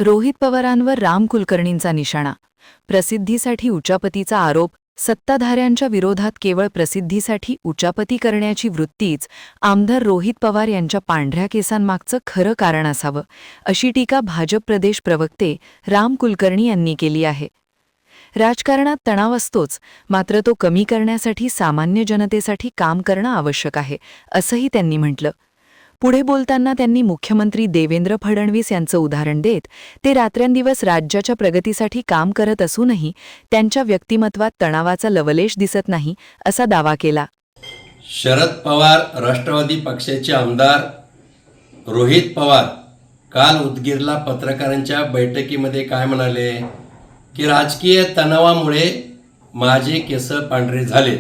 रोहित पवारांवर राम कुलकर्णींचा निशाणा. प्रसिद्धीसाठी उचापतीचा आरोप. सत्ताधाऱ्यांच्या विरोधात केवळ प्रसिद्धीसाठी उचापती करण्याची वृत्तीच आमदार रोहित पवार यांच्या पांढऱ्या केसांमागचं खरं कारण असावं, अशी टीका भाजप प्रदेश प्रवक्ते राम कुलकर्णी यांनी केली आहे. राजकारणात तणाव असतोच, मात्र तो कमी करण्यासाठी सामान्य जनतेसाठी काम करणं आवश्यक आहे, असंही त्यांनी म्हटलं. पुढे बोलताना त्यांनी मुख्यमंत्री देवेंद्र फडणवीस यांचं उदाहरण देत ते रात्रंदिवस राज्याच्या प्रगतीसाठी काम करत असूनही त्यांच्या व्यक्तिमत्वात तणावाचा लवलेश दिसत नाही, असा दावा केला. शरद पवार राष्ट्रवादी पक्षाचे आमदार रोहित पवार काल उदगीरला पत्रकारांच्या बैठकीमध्ये काय म्हणाले की राजकीय तणावामुळे माझे केस पांढरे झाले.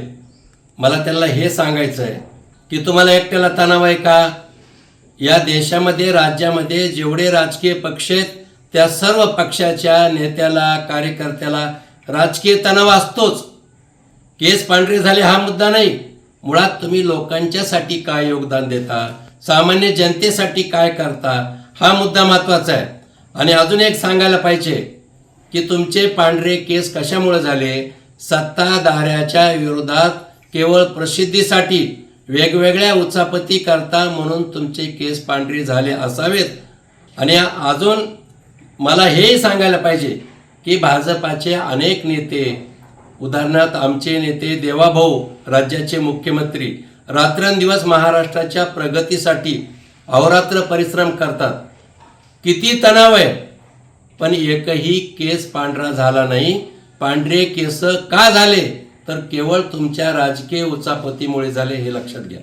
मला त्यांना हे सांगायचं आहे की तुम्हाला एकट्याला तणाव आहे का? या देशामध्ये राज्यामध्ये जेवढे राजकीय पक्ष आहेत त्या सर्व पक्षाच्या नेत्याला कार्यकर्त्याला राजकीय तणाव असतोच. केस पांढरे झाले हा मुद्दा नाही. मुळात तुम्ही लोकांच्यासाठी काय योगदान देता, सामान्य जनतेसाठी काय करता, हा मुद्दा महत्त्वाचा आहे. आणि अजून एक सांगायला पाहिजे की तुमचे पांढरे केस कशामुळे झाले? सत्ताधाऱ्याच्या विरोधात केवळ प्रसिद्धीसाठी वेगवेगळ्या उचापती करता म्हणून तुमचे केस पांढरे झाले असावेत. आणि अजून मला हेही सांगायला पाहिजे की भाजपाचे अनेक नेते, उदाहरणार्थ आमचे नेते देवाभाऊ राज्याचे मुख्यमंत्री, रात्रंदिवस महाराष्ट्राच्या प्रगतीसाठी अहोरात्र परिश्रम करतात. किती तणाव आहे, पण एकही केस पांढरा झाला नाही. पांढरे केस का झाले तर केवळ तुमच्या राजकीय उचापतीमुळे झाले, हे लक्षात घ्या.